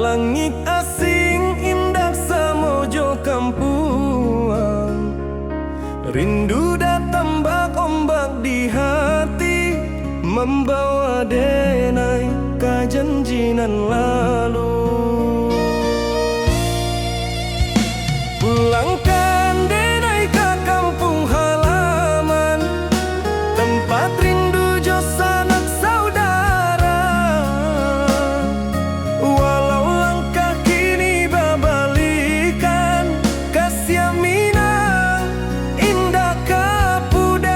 Langit asing indah samojo kampuang, rindu datang bak ombak di hati, membawa denai kajanjinan lalu. Pulangkan denai ke kampung halaman, tempat rindu jo sanak saudara. Walau langkah kini babalikan, kasih Minang indah kapudar.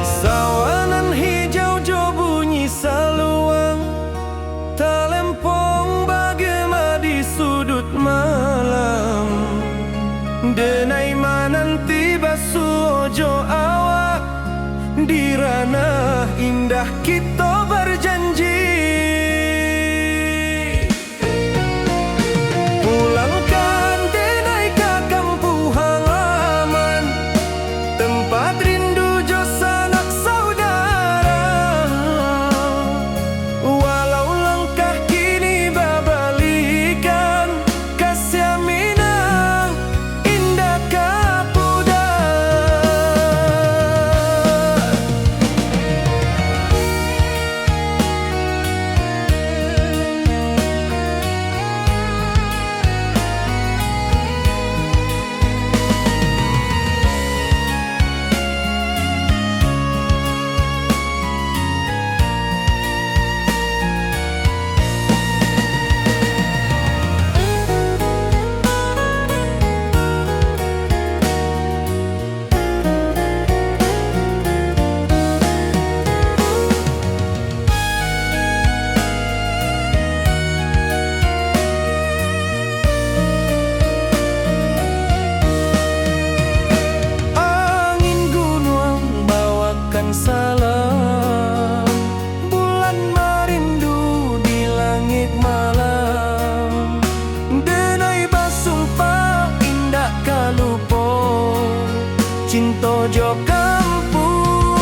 Sawanan hijau jo bunyi saluang, talempong bagema di sudut malam. Denai mananti basuojo awak, di ranah indah kita berjanji. Pulangkan denai ke kampung halaman, tempat rindu jo sanak saudara. Walau langkah kini babalikan, kasih Minang indah kapudar. Angin gunung bawakan salam, bulan merindu di langit malam. Denai basumpah indah kalupo, cinta jo kampung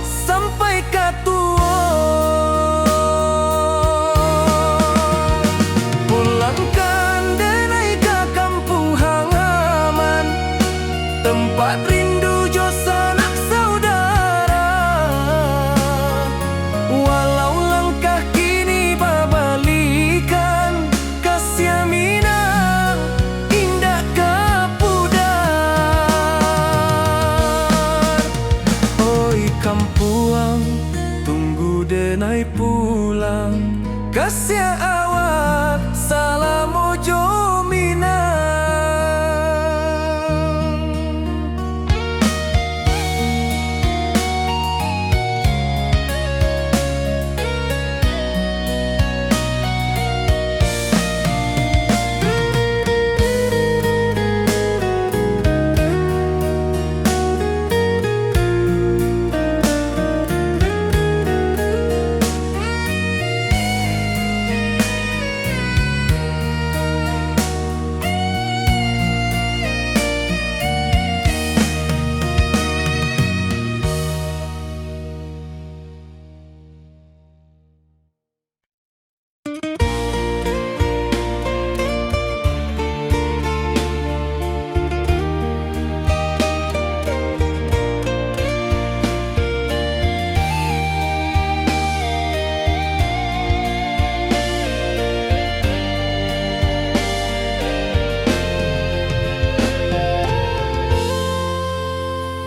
sampai katua. Pulangkan denai ke kampung halaman, tempat rindu jo sanak saudara. Walau langkah kini babalikan, kasih Minang indah kapudar. Oi kampuang, tunggu denai pulang, kasih awak salam ojo Minang.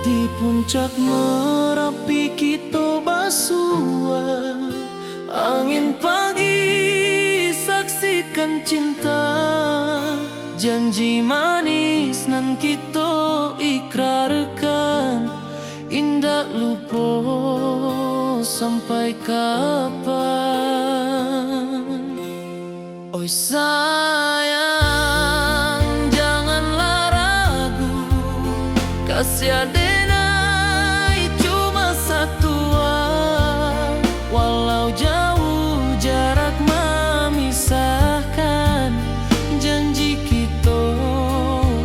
Di puncak Merapi kita basua, angin pagi saksikan cinta. Janji manis nan kita ikrarkan, indah lupa sampai kapan. Oi sayang, janganlah ragu, kasih denai cuma satu. Walau jauh jarak memisahkan, janji kita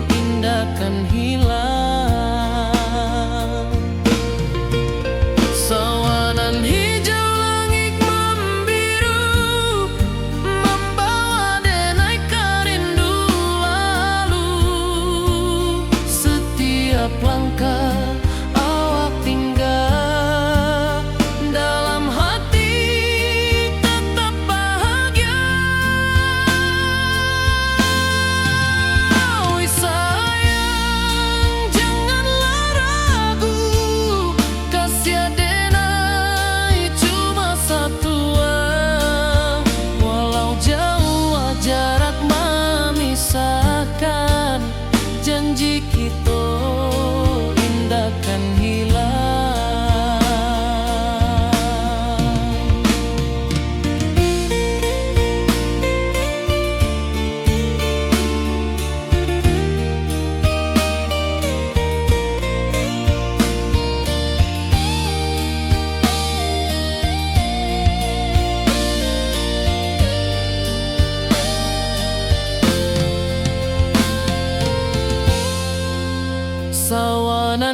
indah kan hilang. Sawanan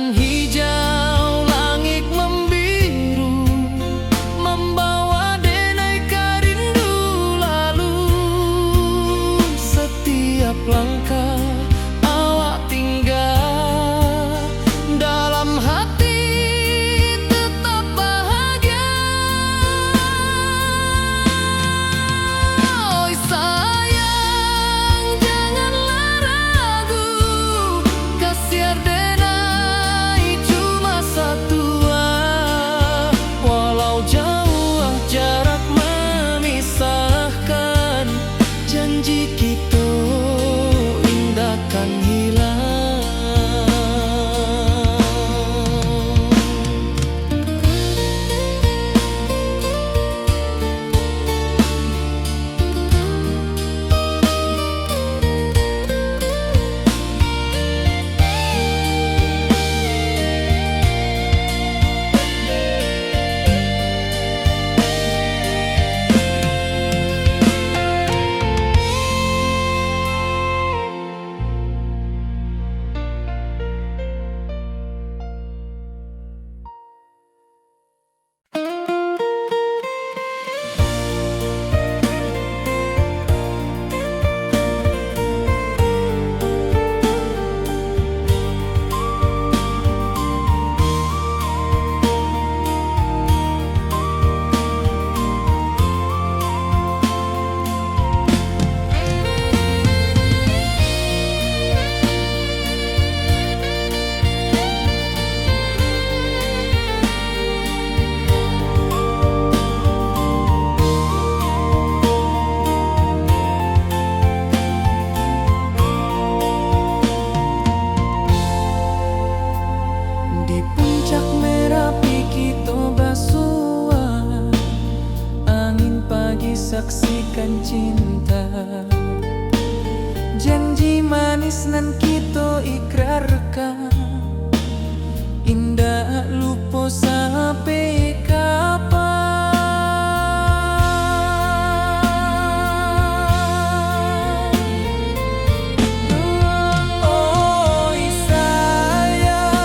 Indakan hijau langit membiru, membawa denaikan rindu lalu. Setiap langkah awak tinggal, dalam hati tetap bahagia. Oh sayang, janganlah ragu, kasih denai cuma satu. Walau jauh jarak memisahkan, janji kita indahkan hilang. Di puncak Merapi kita bersua, angin pagi saksikan cinta. Janji manis nan kita ikrarkan, indah lupa sampai kapan. Oh sayang,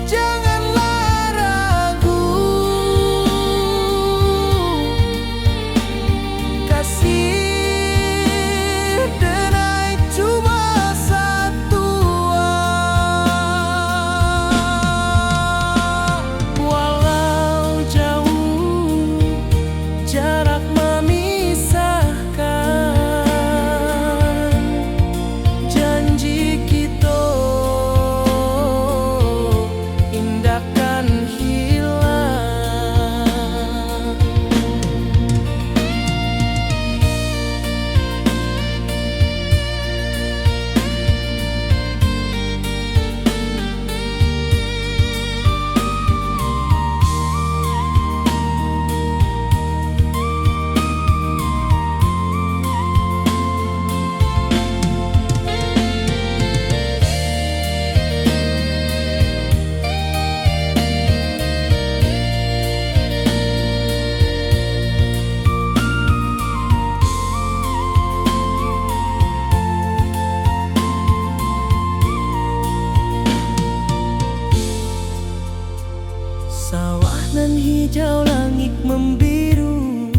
janganlah ragu, kasih denai cuma satu. Walau jauh jarak memisahkan, janji kita indahkan hilang. Sawah nan hijau langit membiru,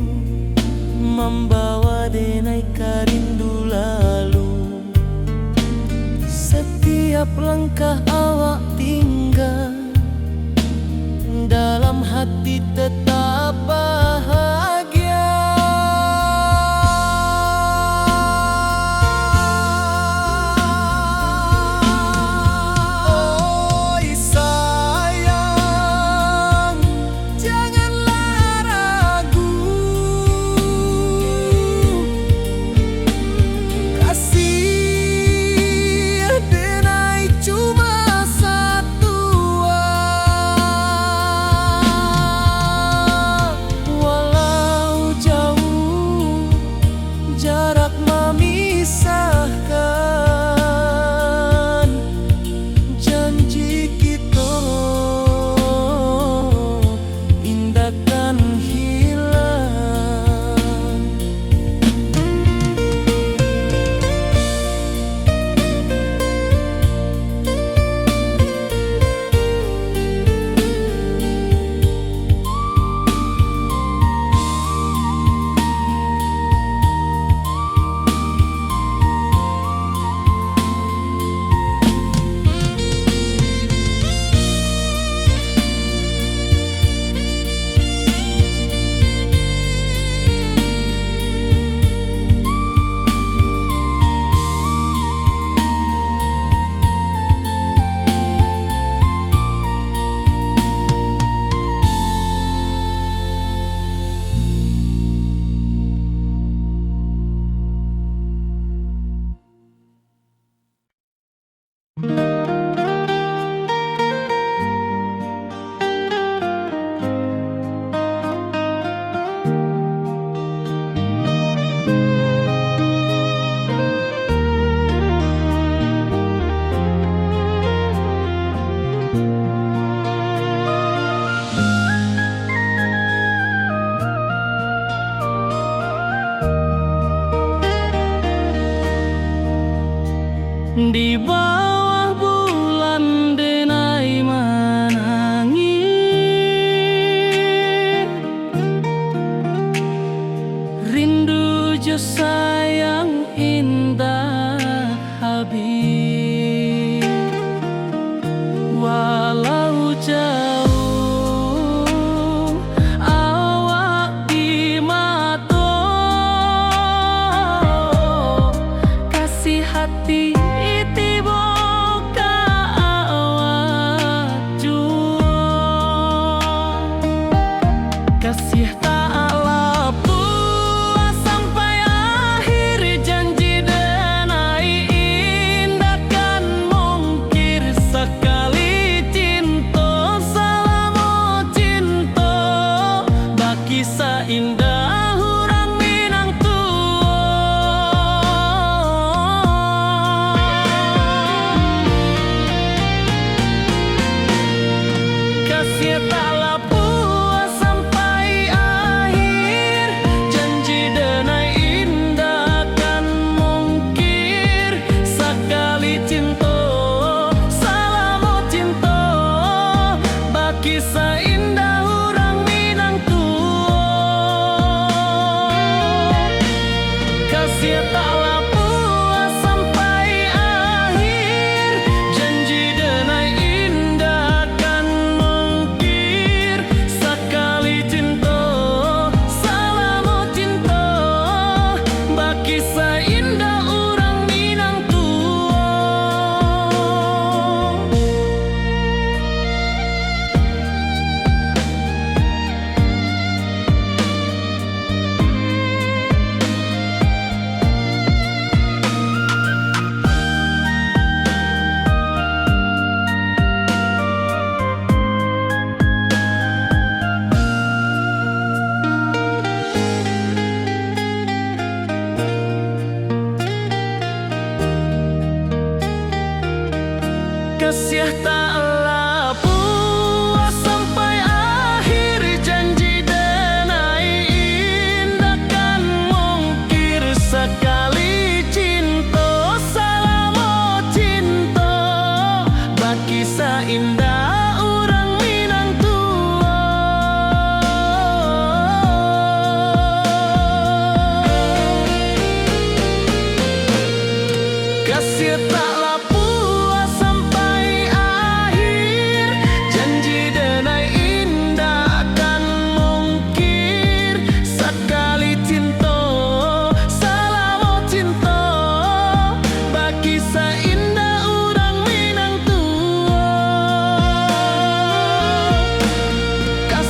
membawa denaikan rindu lalu. Setiap langkah awak tinggal, dalam hati tetap bahagia. Oh sayang, janganlah ragu, kasih denai cuma satu.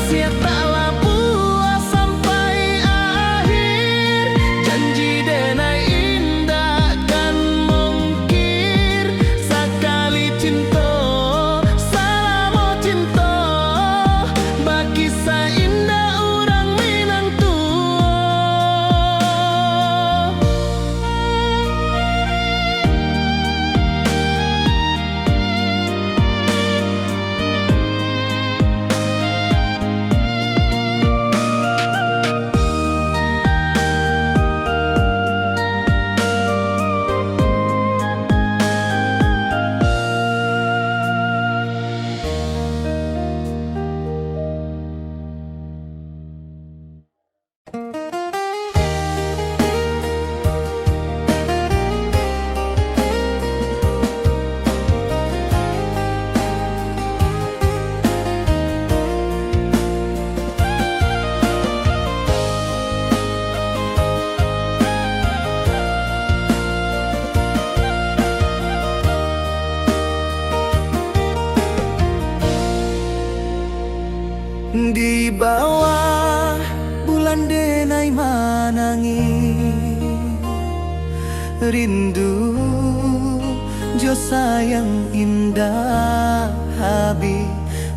kasih taklah puas sampai akhir. Janji denai indah kan mungkir. Sekali cinta selama cinta, bagi indah orang Minang tua. Di bawah bulan denai manangi, rindu jo sayang indah habi.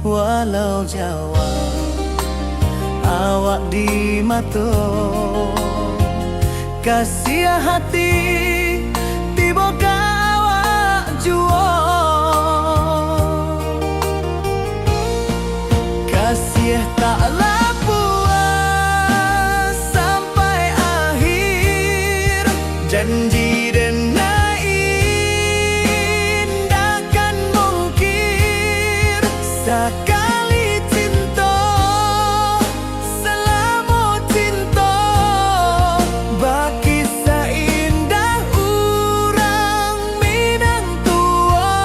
Walau Jawa awak di mato, kasih hati tiba ka awak juo. Kasih taklah puas sampai akhir. Janji denai indah kan mungkir. Sekali cinta selama cinta, bagi indah orang Minang tua.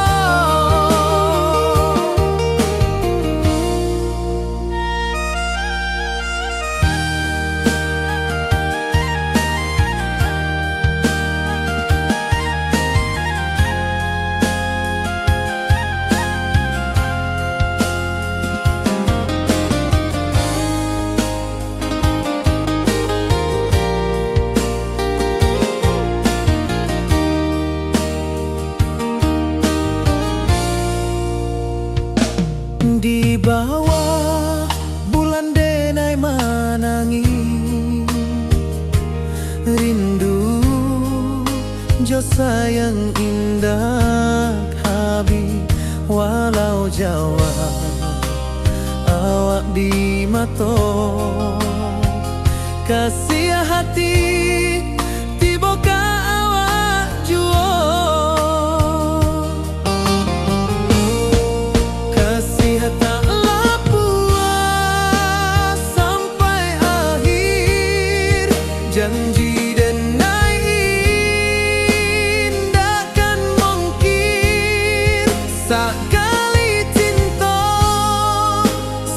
Di bawah bulan denai manangi, rindu jo sayang indah habi. Walau Jawa awak di mato, kasih hati tiba ka awak juo. Taklah puas sampai akhir. Janji denai indah kan mungkir. Sekali cinta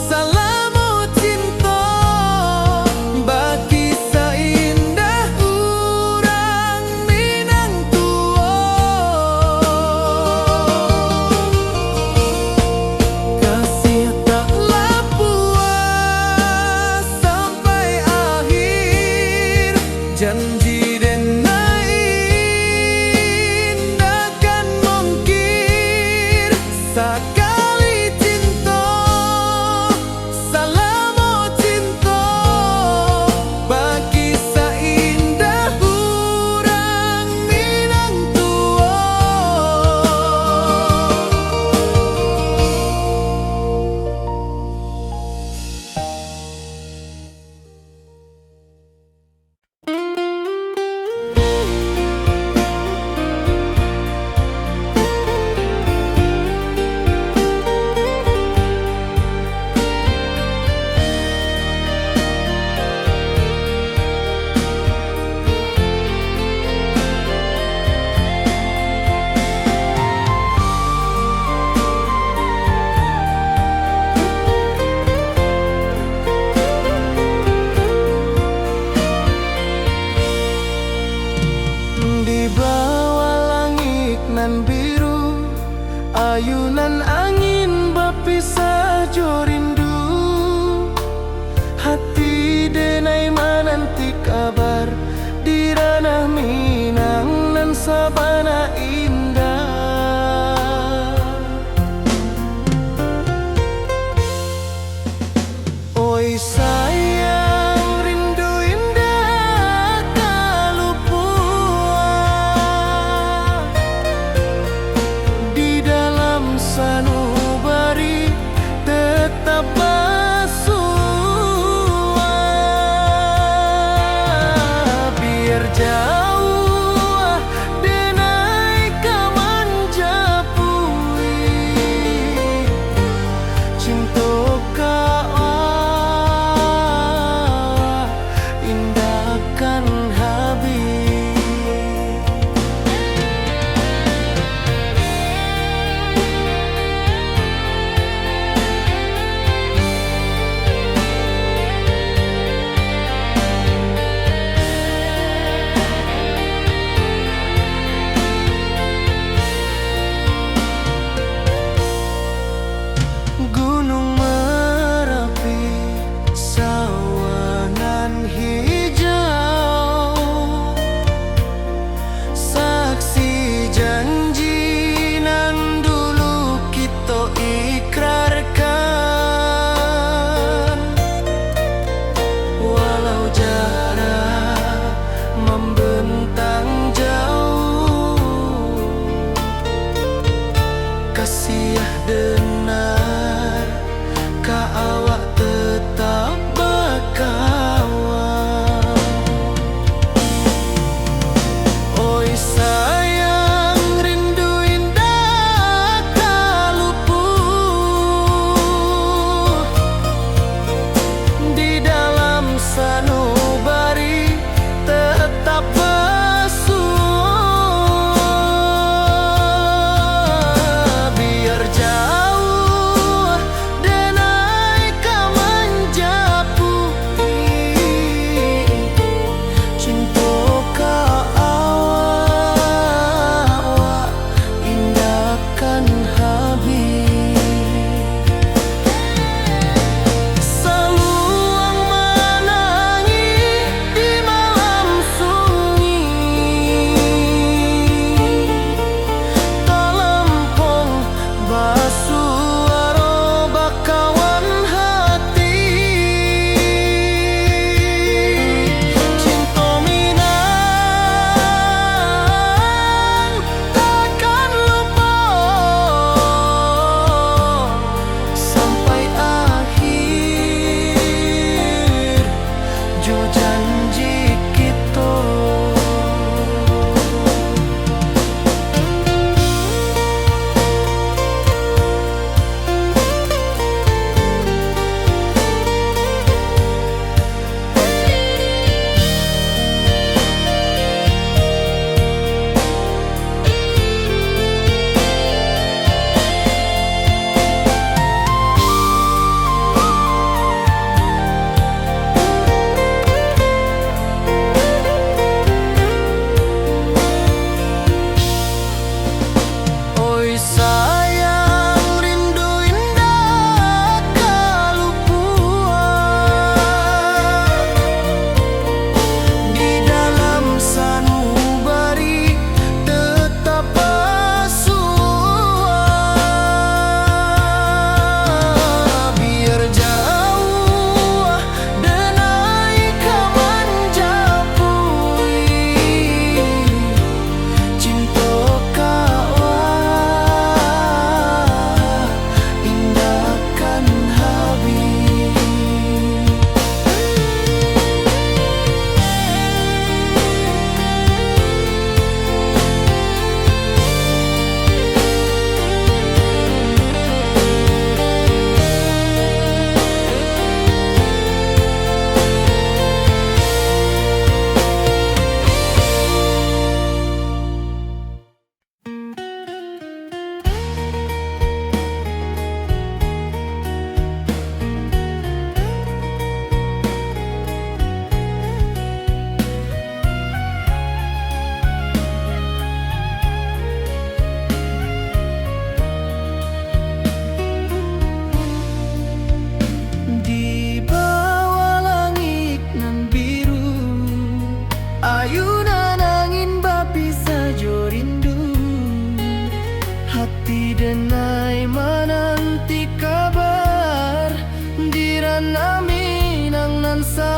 selama cinta, bagi indah Oi sayang, rindu indah kalupua di dalam sanubari tetap bersua. Biar jauh denai kaman japui, cinta ka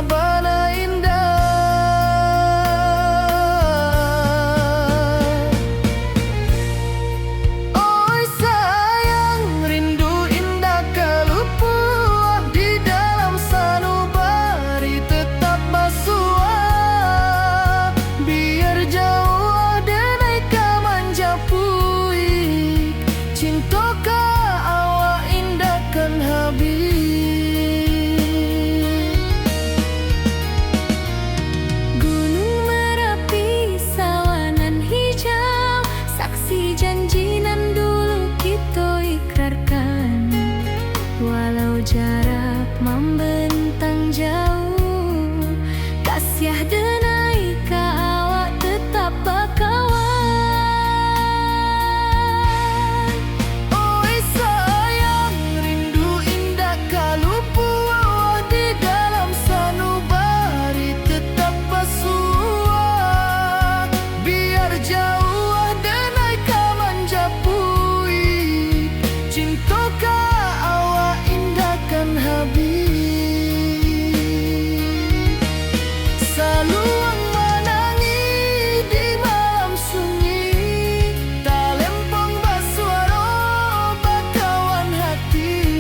sabana indah. Oi sayang, rindu indah kalupua di dalam sanubari tetap basua. Biar jauh denai ka manjapui, cinta ka awak indahkan habis. Gunung Merapi, sawanan hijau, saksi janji nan dulu kita ikrarkan. Walau jarak membentang jauh, kasih denai ka awak tetap bakawan. Oi sayang, rindu indah kalupua di dalam sanubari tetap basua. Biar jauh denai ka manjapui, cinta ka awak indahkan habis. Saluang menangi di malam sunyi, talempong basuara bakawan hati.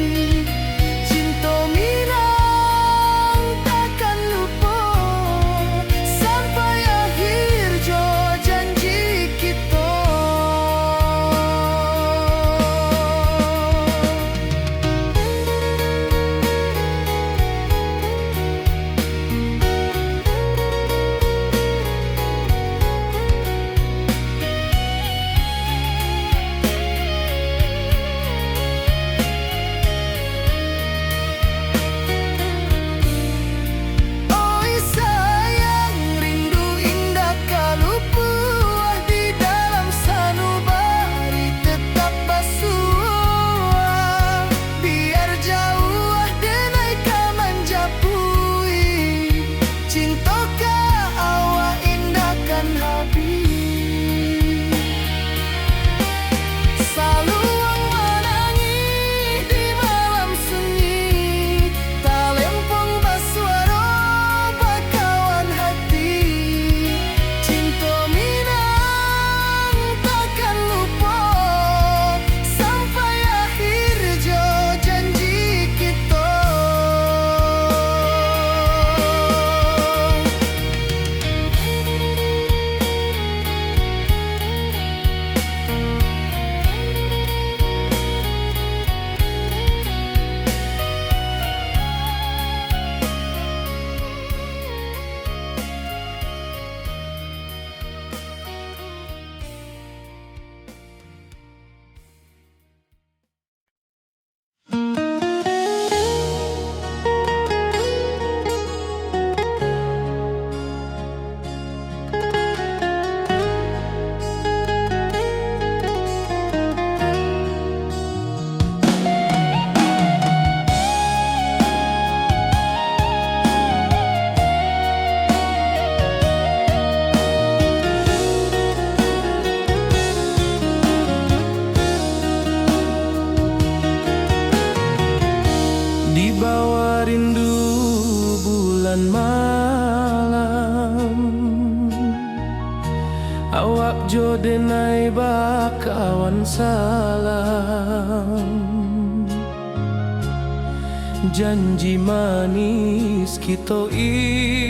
Cinta minang takkan lupa sampai akhir jo janji kita. Oi sayang, rindu indah kalupua di dalam sanubari tetap basua. Biar jauh denai ka manjapui, cinta ka awak indahkan habis. Saluang menangi di malam sunyi, talempong basuara bakawan hati. Cinta minang takkan lupa sampai akhir jo janji kita. Di bawah rindu bulan malam, awak jo denai bakawan salam. Janji manis kita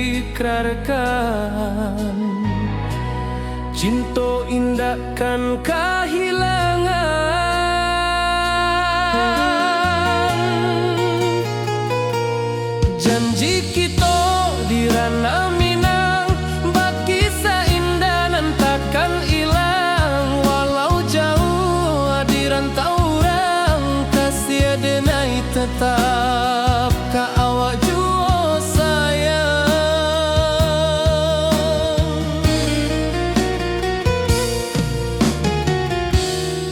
ikrarkan, cinta indahkan kehilangan. Janji kita di ranah Minang, bakisah indah nan takkan hilang. Walau jauh di rantau orang, kasih denai tetap ka awak jua sayang.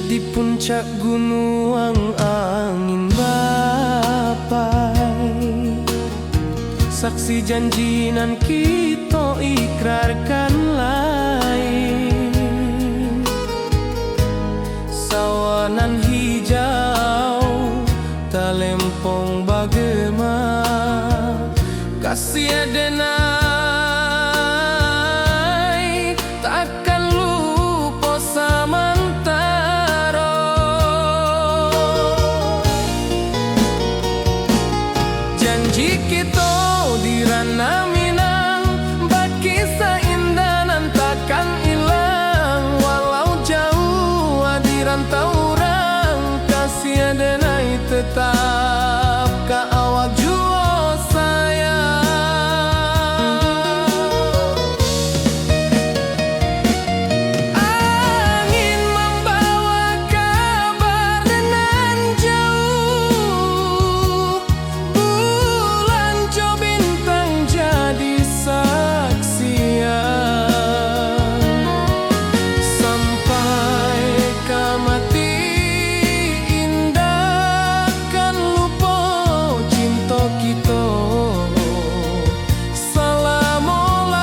Di puncak gunung angin bapai, saksi janji nan kita ikrarkan lain. Sawanan hijau talempong bagema, kasih Janji kita di ranah Minang, berkisah indah nan takkan hilang. Walau jauh di rantau orang, kasih denai tetap ka awak jua sayang. Angin membawa kabar nan jauh, bulan jo bintang jadi saksian. Sampai ke mati indah kan lupa cinta kita selama-lama.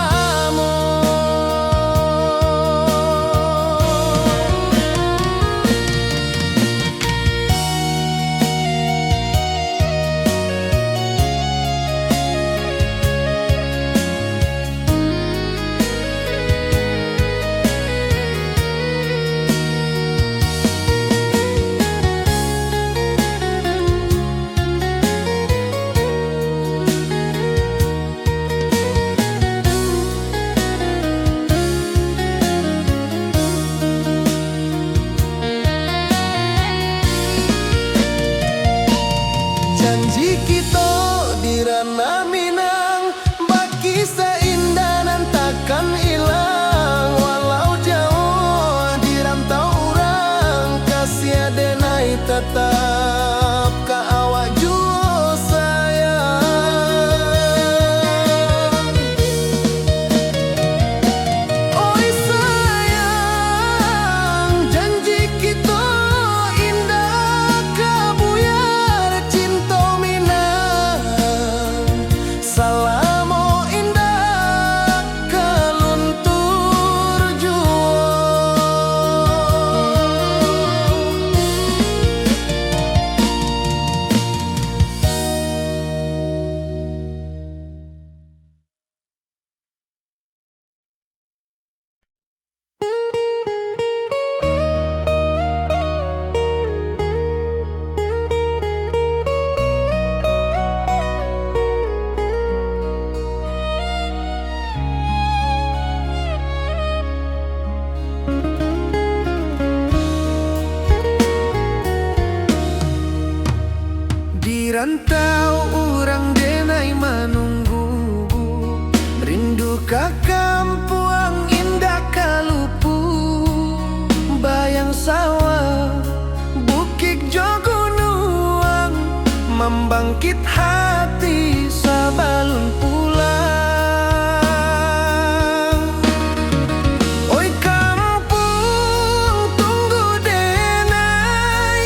Janji kita di ranah Minang, berkisah indah nan takkan hilang. Walau jauh di rantau orang, kasih denai tetap ka awak jua sayang. Oi sayang, janji kita indah kabuyar cinta Minang. Salamo indah kaluntur jua. Di rantau orang denai menunggu, rindu ka kampung indah kalupu. Bayang sawah, bukit jo gunung, membangkit hati sabalun pulang. Oi kampung tunggu denai,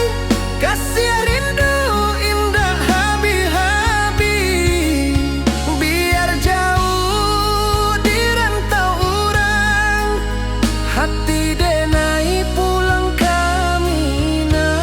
kasih rindu indah habi-habi. Biar jauh di rantau orang, hati denai pulang ke Minang.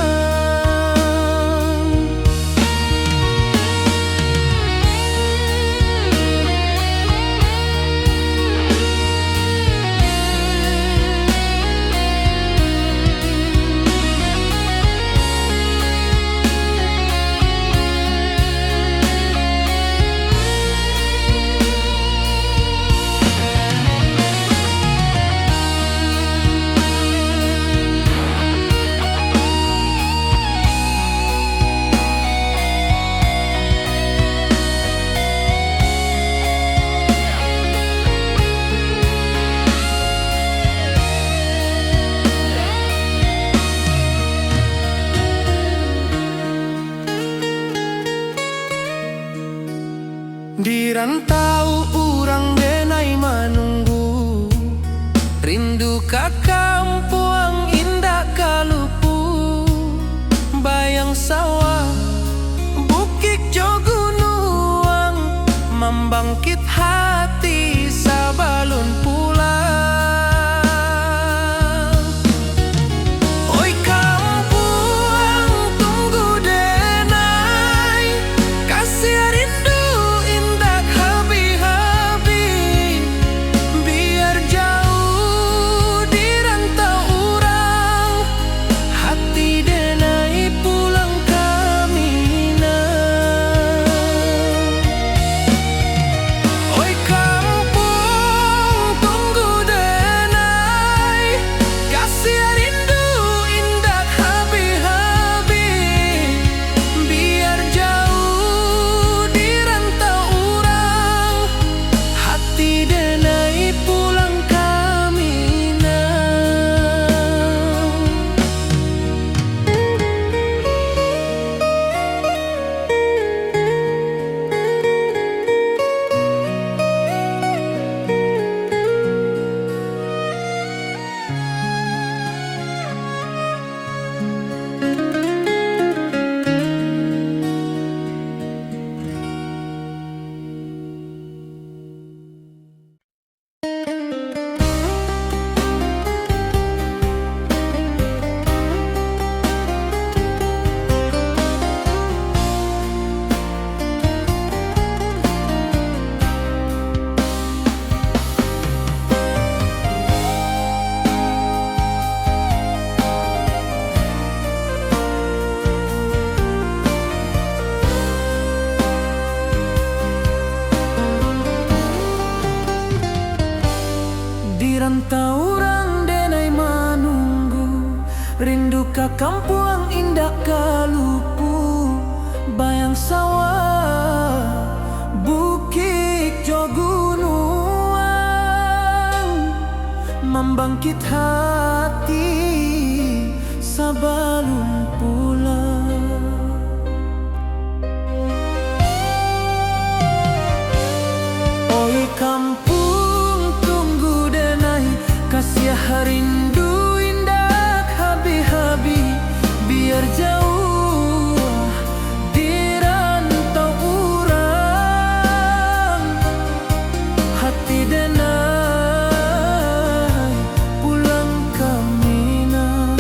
Di rantau orang denai menunggu, rindu ka kampung indah kalupu. Bayang sawah, bukit jo gunung, membangkit hati sabalun pulang. Oi kampung tunggu denai, kasih rindu indah habi-habi. Biar jauh di rantau orang, hati denai pulang ke Minang. rantau orang denai manunggu, rindu ka kampung indah kalupu, bayang sawah bukit jo gunung, membangkit hati sabalun pulang. Oi kampung tunggu denai, kasih rindu indah habi-habi, biar jauh di rantau urang, hati denai pulang ke Minang.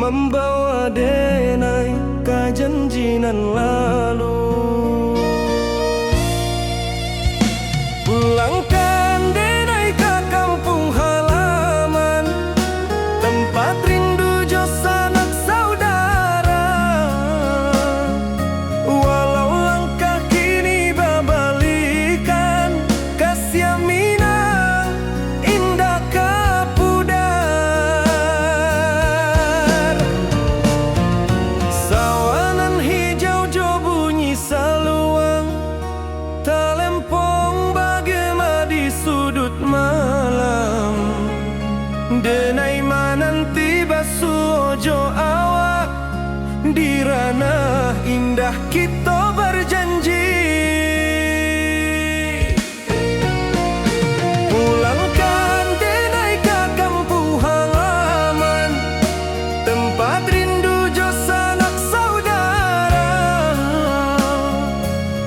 membawa denai ke janji nan lalu. Pulangkan denai ke kampung halaman, tempat rindu jo sanak saudara. Walau langkah kini babalikan, kasih minang indah kapudar. Sawanan hijau jo bunyi saluang, talempong bagema di sudut malam. Denai mananti basuh ojo awak, di ranah indah kita berjanji. Pulangkan denai ke kampung halaman, tempat rindu jo sanak saudara.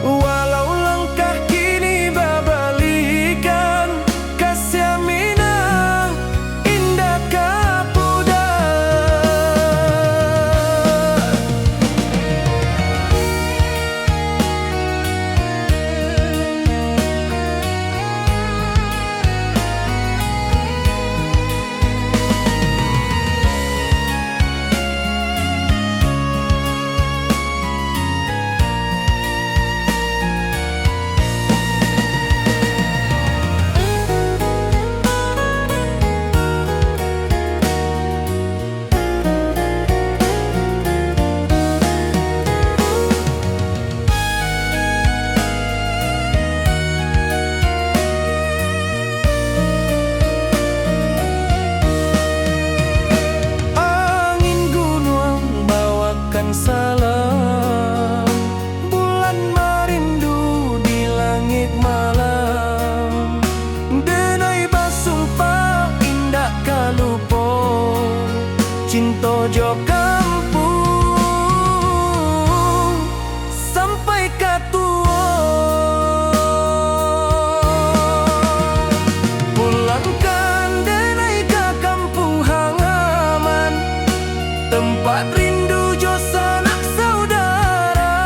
Walau langkah kini babalikan, kasih minang indah kapudar. Angin gunung bawakan salam, bulan merindu di langit malam. Denai basumpah indah kalupo, cinta jo kampung sampai katua. Pulangkan denai ke kampung halaman, tempat rindu jo sanak saudara.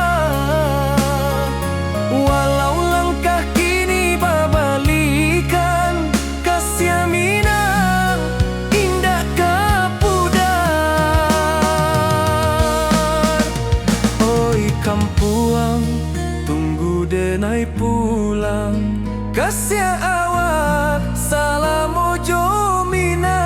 Walau langkah kini babalikan, kasih minang indah kapudar. Oi kampuang, tunggu denai pulang, kasih awak salam ojo minang.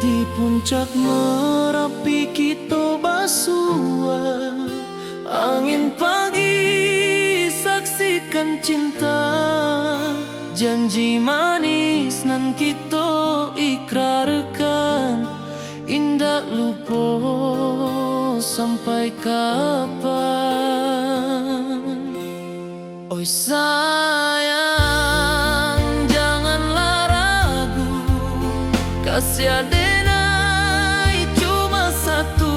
Di puncak Merapi kita basua, angin pagi saksikan cinta. Janji manis nan kita ikrarkan, indah lupa sampai kapan. Oi sayang, janganlah ragu, kasih denai cuma satu.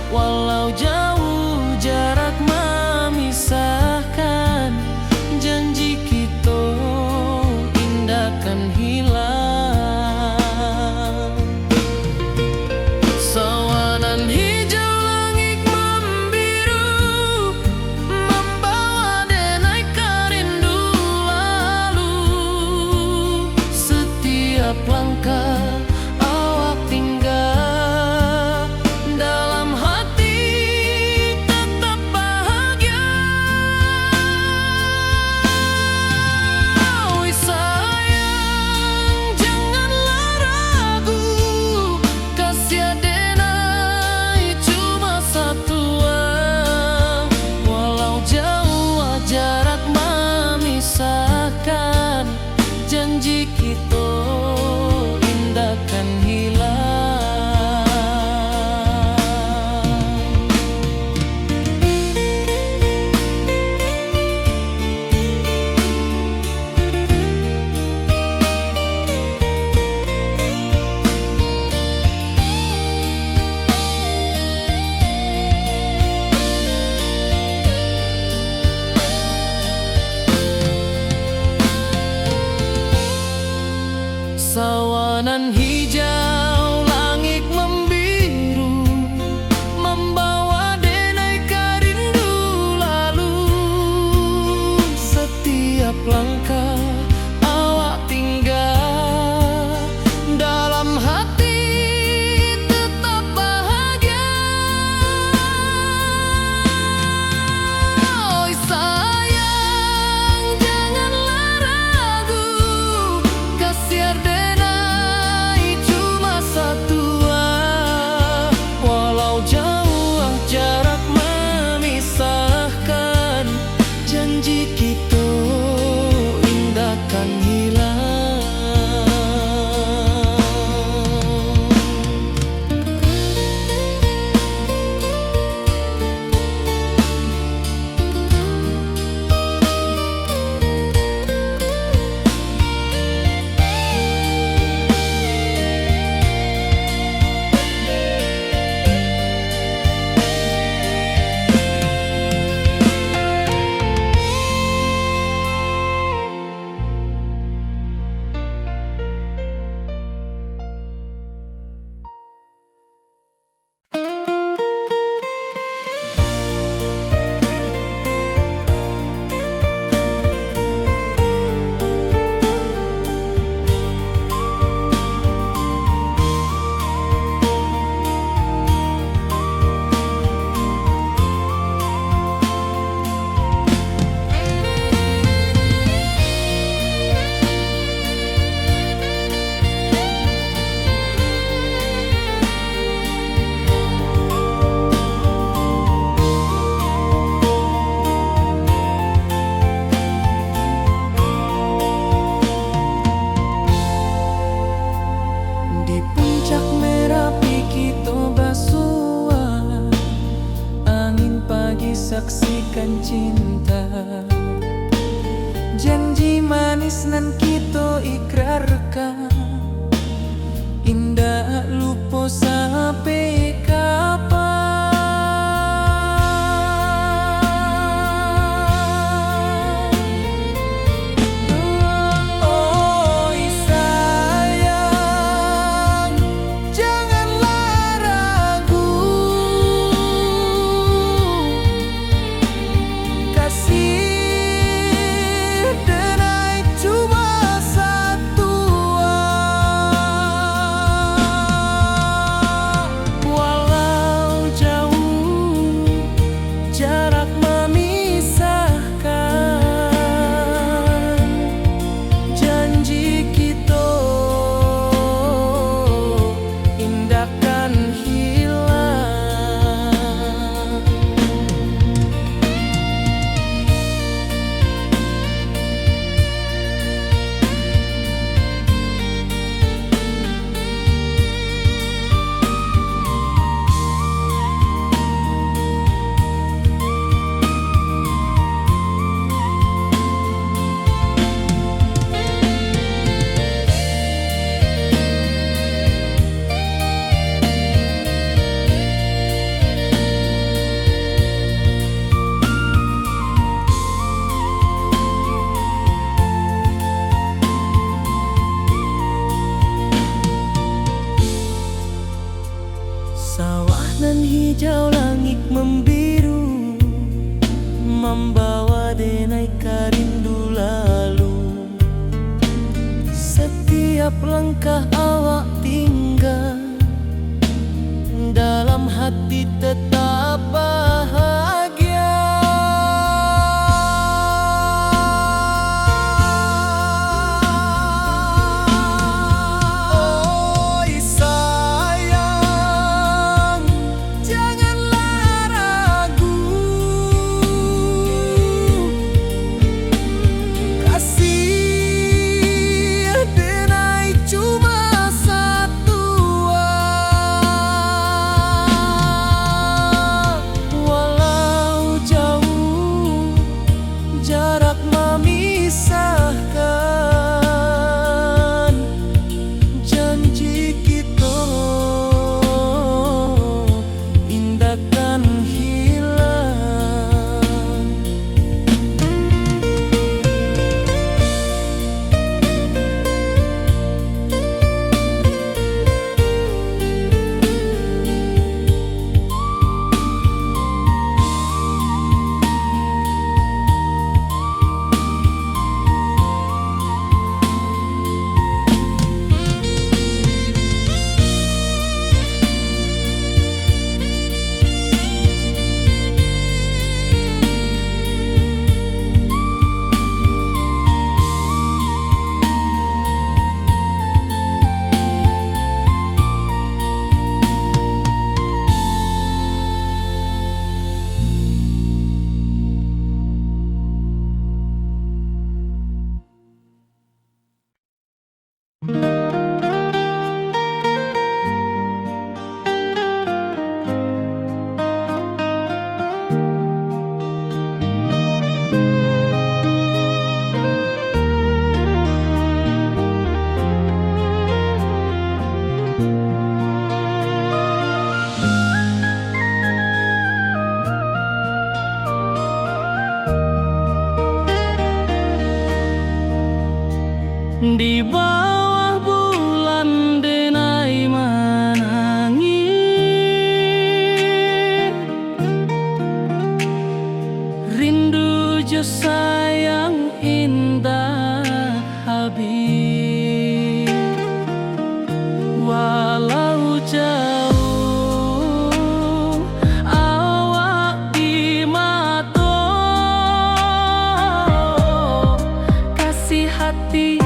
Walau jauh jarak memisahkan, janji kita indah kan hilang. Sawanan hijau langit membiru, membawa denai nan hijau, langit membiru, membawa denai rindu lalu. Setiap langkah awak tinggal, dalam hati tetap bahagia. Oi sayang, janganlah ragu, kasih denai cuma satu. Walau jauh jarak memisahkan, janji kita indahkan hilang. Di puncak Merapi kita bersua, angin pagi saksikan cinta. Janji manis nan kita ikrarkan, indah lupa sampai kapan. Oi sayang, janganlah ragu, kasih denai cuma satu. Walau jauh jarak memisahkan, janji kita indahkan hilang. Sawah nan hijau, langit membiru, membawa denai rindu lalu. Setiap langkah awak tinggal, dalam hati tetap bahagia. Oi sayang, janganlah ragu, kasih denai cuma satu. Di bawah bulan denai menangi, rindu jo sayang indah habis. Walau jauh awak di mata, kasih hati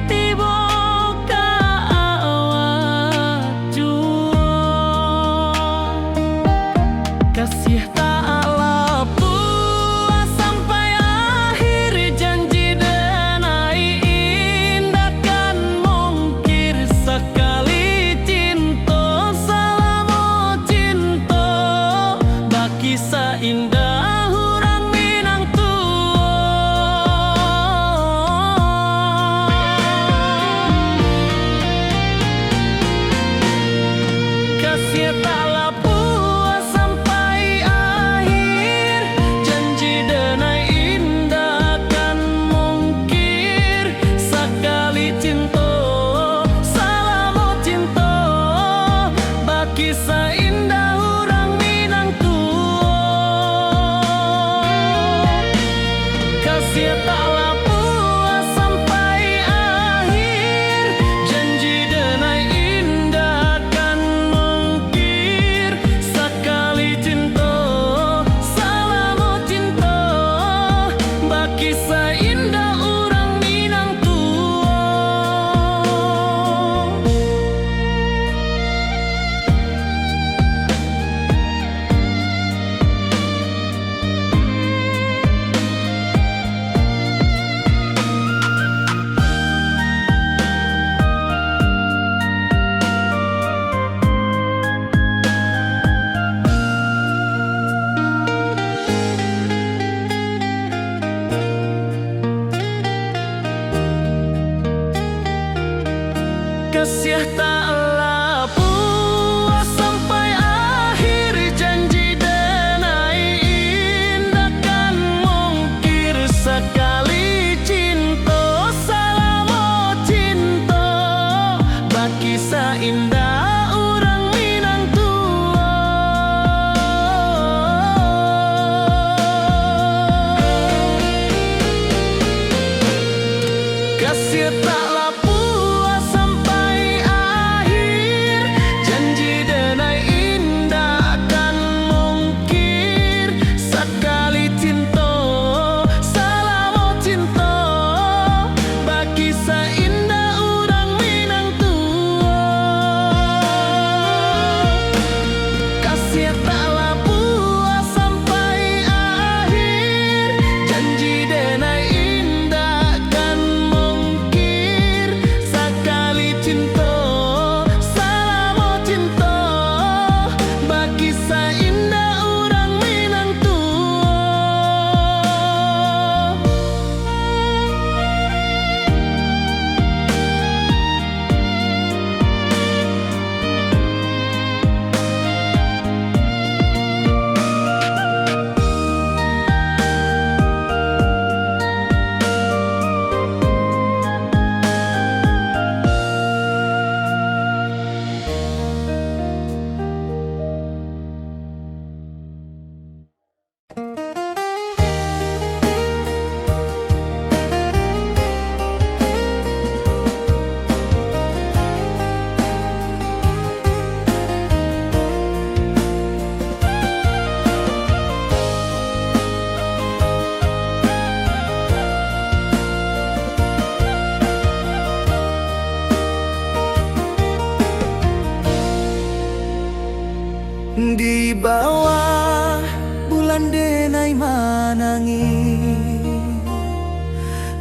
tiba ka awak jua. Kasih tak lepas sampai akhir, janji denai indah kan mungkir. Sekali cinta selama cinta, baki seindah hurang Minang kasih taklah puas sampai akhir, janji denai indah kan mungkir. Sekali cinta selama cinta, baki seindah hurang Minang kasih taklah puas sampai akhir, janji denai indah kan mungkir. Sekali cinta selama cinta, baki seindah urang Minang kasih taklah puas sampai akhir, janji denai indah kan mungkir. Sekali cinta selama cinta, baki seindah urang Minang kasih taklah puas sampai akhir, janji denai indah kan mungkir. Sekali cinta selama cinta, baki seindah urang Minang kasih taklah puas sampai akhir, janji denai indah kan mungkir. Sekali cinta selama cinta, baki seindah urang Minang Di bawah bulan denai menangi,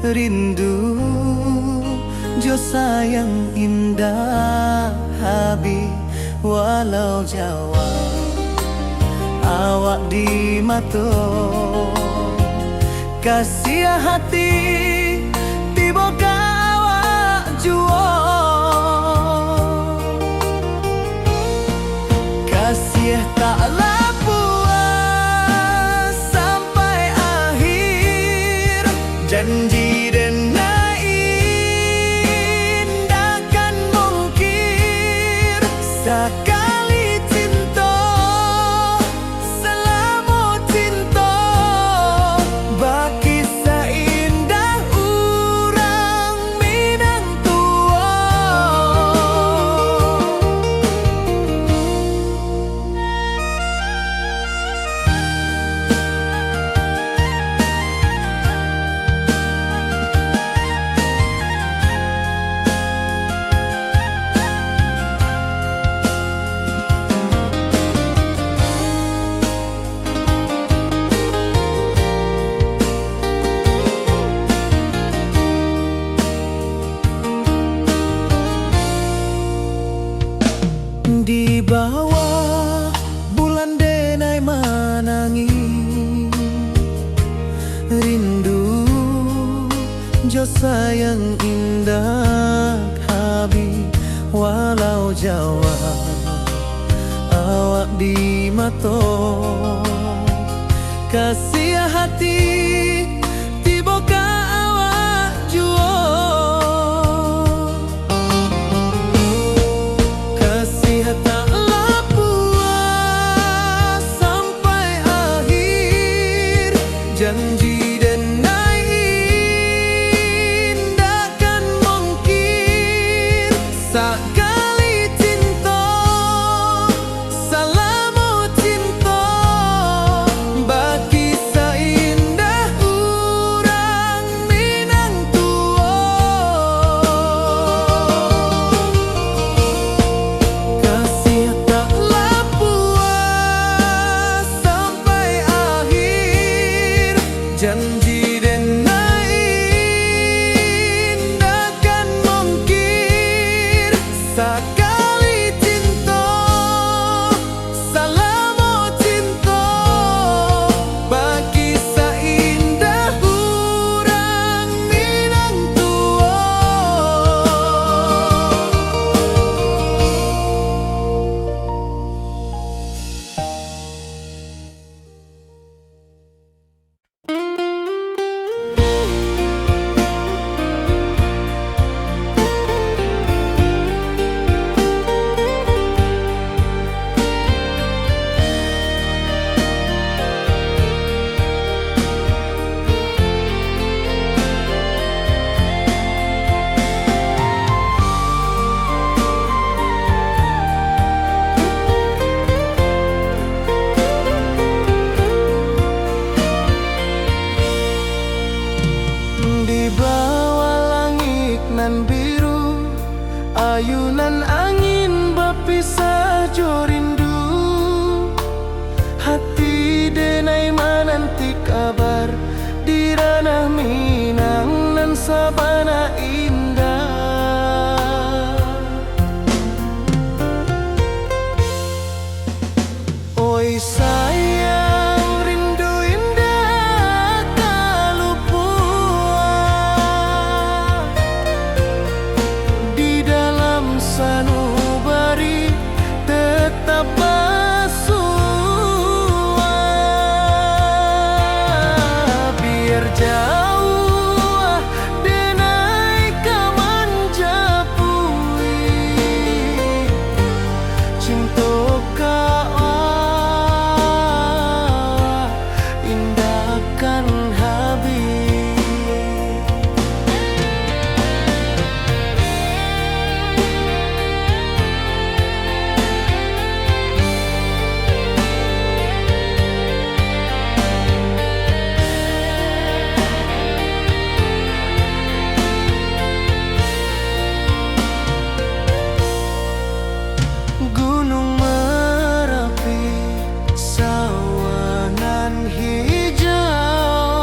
rindu jo sayang indah habis. Walau jauh awak di mata, kasih hati tiba ka awak jua. Kasih taklah puas sampai akhir, janji denai Jo sayang indah habi walau Jawa awak di mato kasih hati tiboka awak juo kasih tak puas sampai akhir janji sakali cinta salamu cinta bagi seindah urang Minang tua kasih taklah puas sampai akhir janji sakali cinta salamu cinta bagi seindah urang Minang tua di bawah langit nan biru ayunan angin berpisah jo rindu hati denai menanti kabar di ranah Minang nan sabana indah oi sayang rindu indah kalupua di dalam sanubari tetap bersua biar jauh denai kamanjapui cinta indahkan habis Gunung Merapi sawanan hijau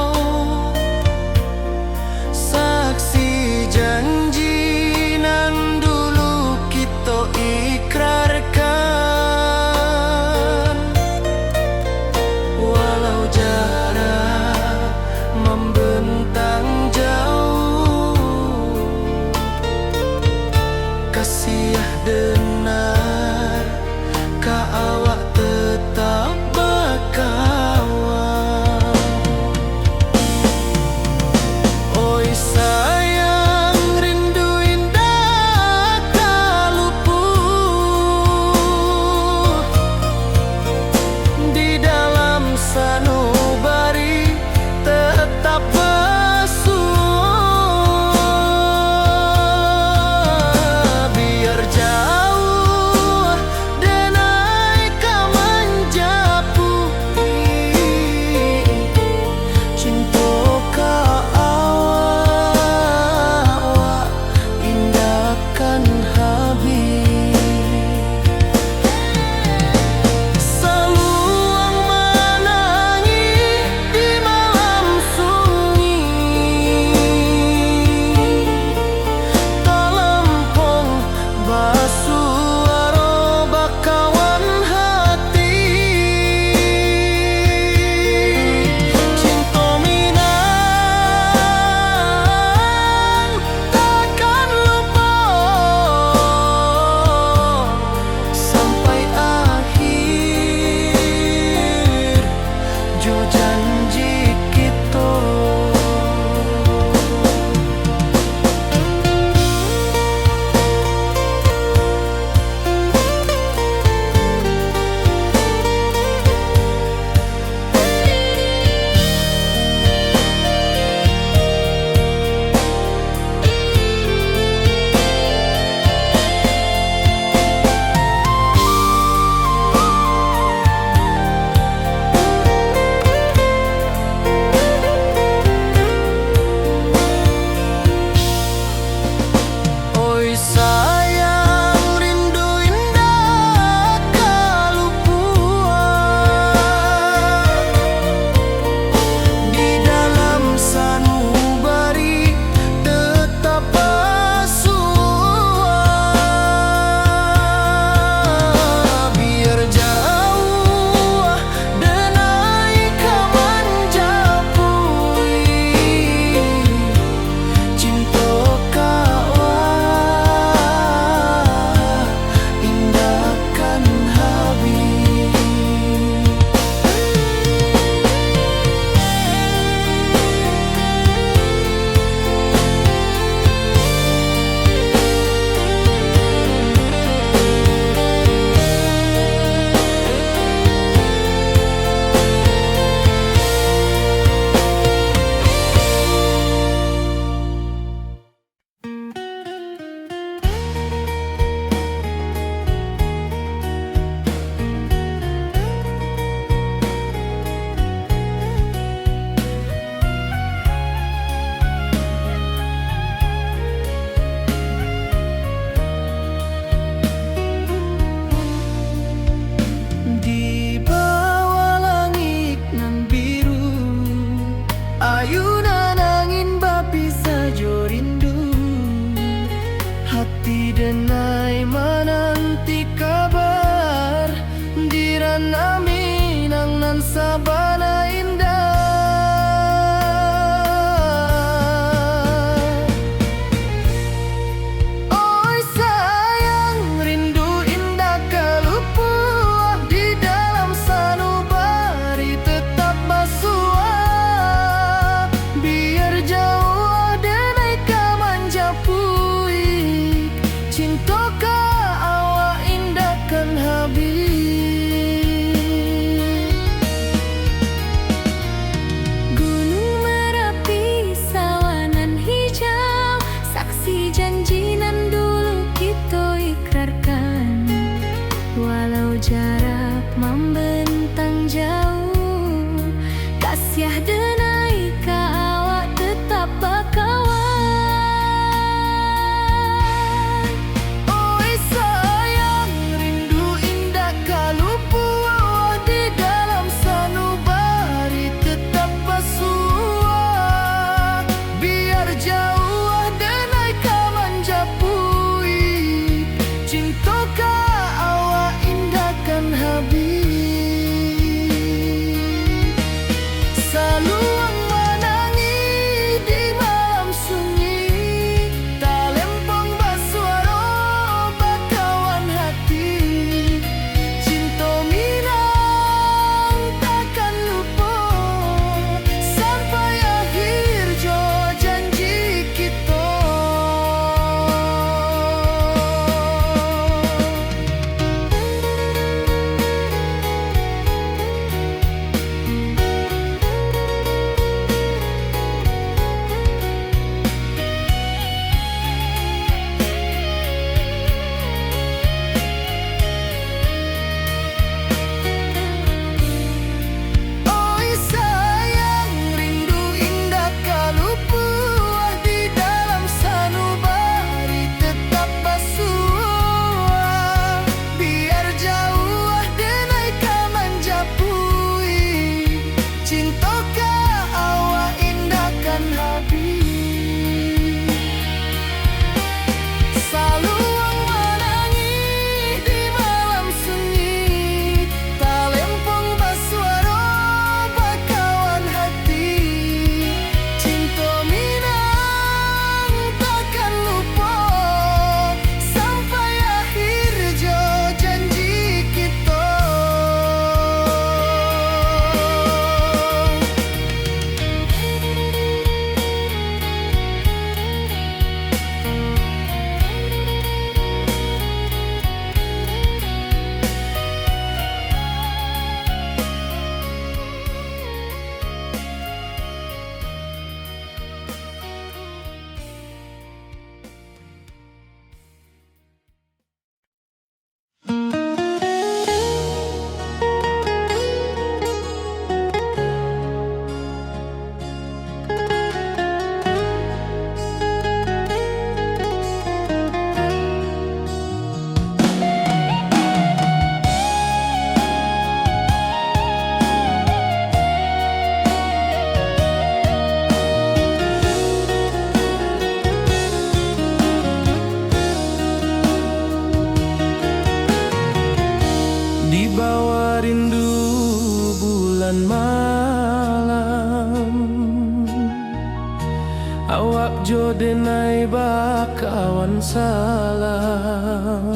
jo denai bakawan salam.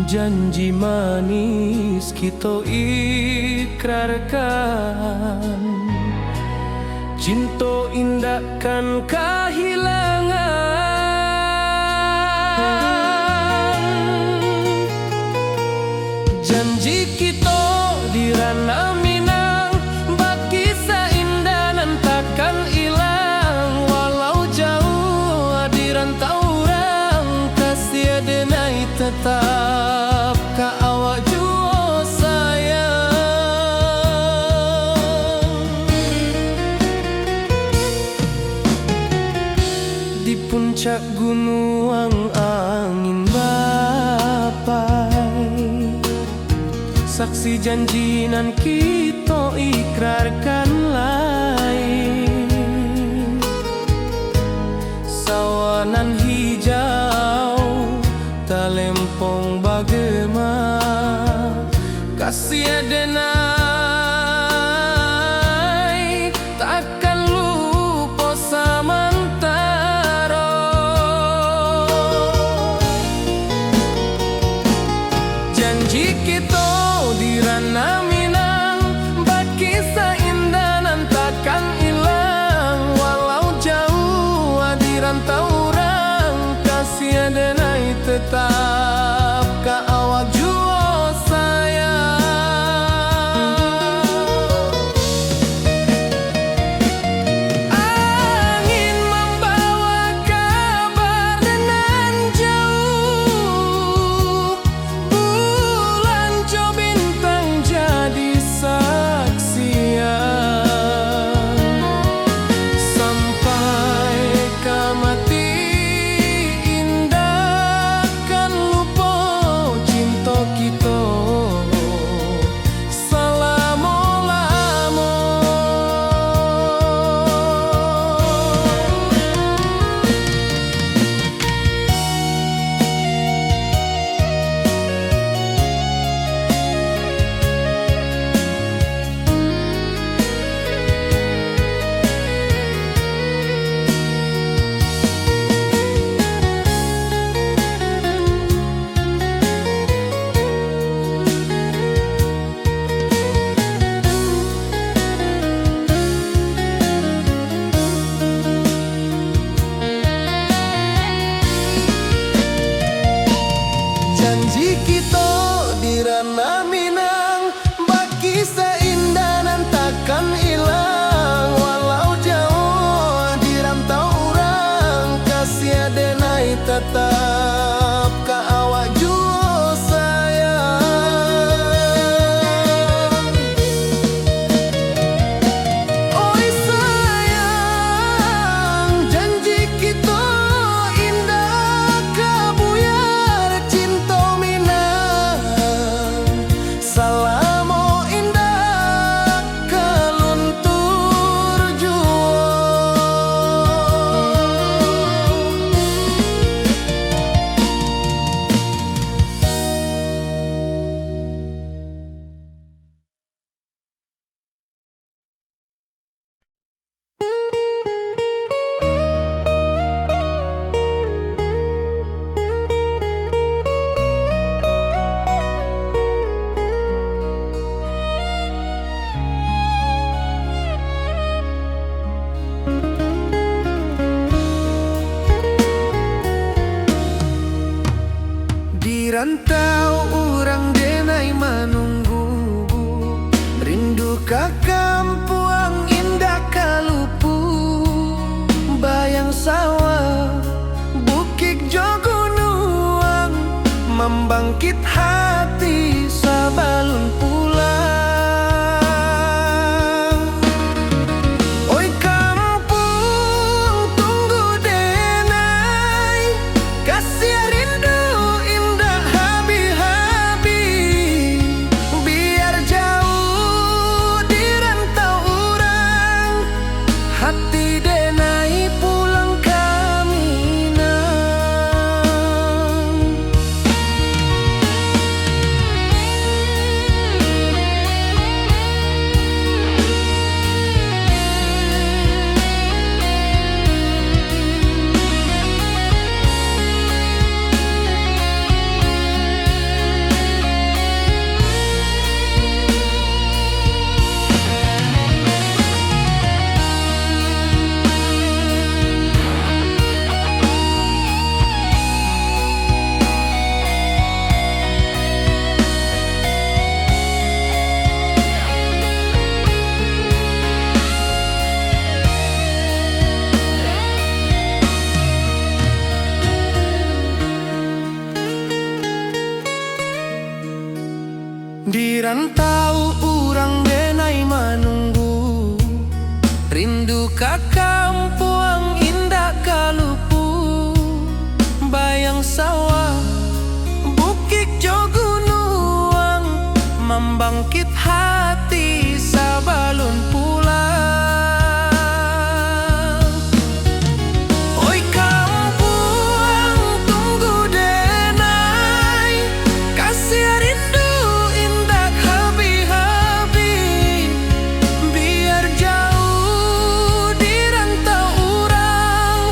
Janji manis kita ikrarkan, cinta indah kan kehilangan. Janji kita di ranah Minang, bakisah indah nan takkan hilang. Walau jauh di rantau orang, kasih denai tetap ka awak jua sayang. Di puncak gunung angin bapai, saksi janji nan kita ikrarkan lain. Sawanan hijau talempong bagema, kasih denai takkan lupa samantara. Janji kita di ranah Minang, bakisah indah nan takkan hilang. Walau jauh di rantau orang, kasih denai tetap ka awak jua sayang. Angin membawa kabar nan jauh, bulan jo bintang jadi saksian. Sampai ke mati indah kan lupa cinta kita selama-lama. Janji kita di ranah Minang, bakisah indah nan takkan hilang. Walau jauh di rantau orang, kasih denai tetap ka awak jua sayang. Oi sayang, janji kita indah kabuyar cinta Minang. Salamo indah keluntur jua. Di rantau orang denai menunggu, rindu ka kampuang indah kalupu. Bayang sawah, bukit jo gunung, membangkit hati sabalun pulang. Oi kampung tunggu denai, kasih rindu indah habi-habi. Biar jauh di rantau orang, hati denai pulang ke Minang. rantau urang denai manunggu, rindu ka kampung indah kalupu, bayang sawah bukit jo gunung, membangkit hati sabalun pulang. Oi kampung tunggu denai, kasih rindu indah habi-habi, biar jauh di rantau urang,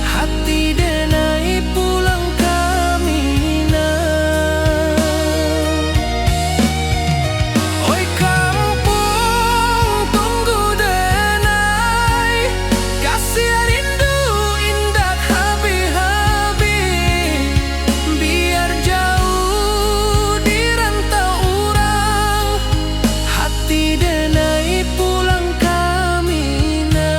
hati denai pulang kamina. Oi kampung tunggu denai, kasih rindu indah habi-habi, biar jauh di rantau urang, hati denai pulang kamina.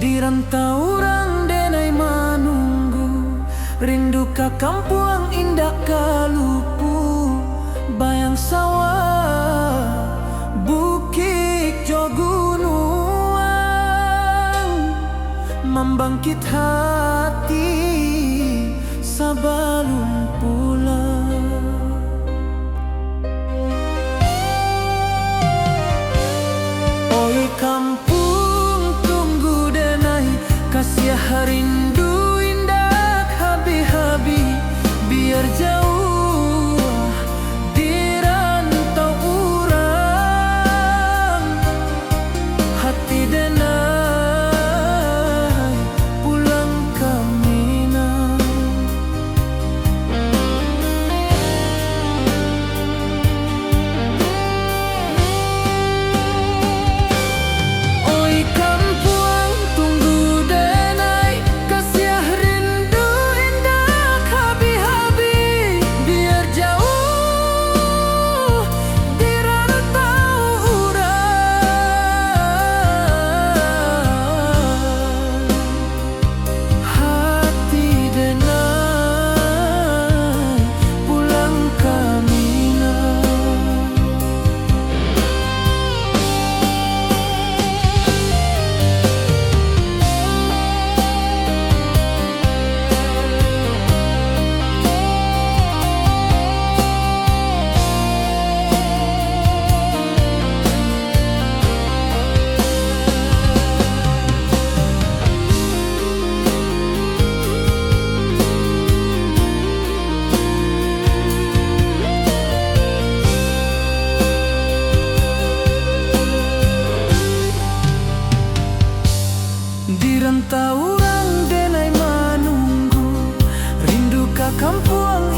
Di rantau urang denai manunggu, rindu ka kampung indah kalupu, bayang sawah bukit jo gunung, membangkit hati sabalun pulang. Oi kampung tunggu denai, kasih rindu indah habi-habi, biar jauh di rantau urang, hati denai pulang kamina. Oi kampung tunggu denai, kasih rindu indah habi-habi, biar jauh di rantau urang, hati denai pulang kamina. Di rantau urang denai manunggu, rindu ka kampung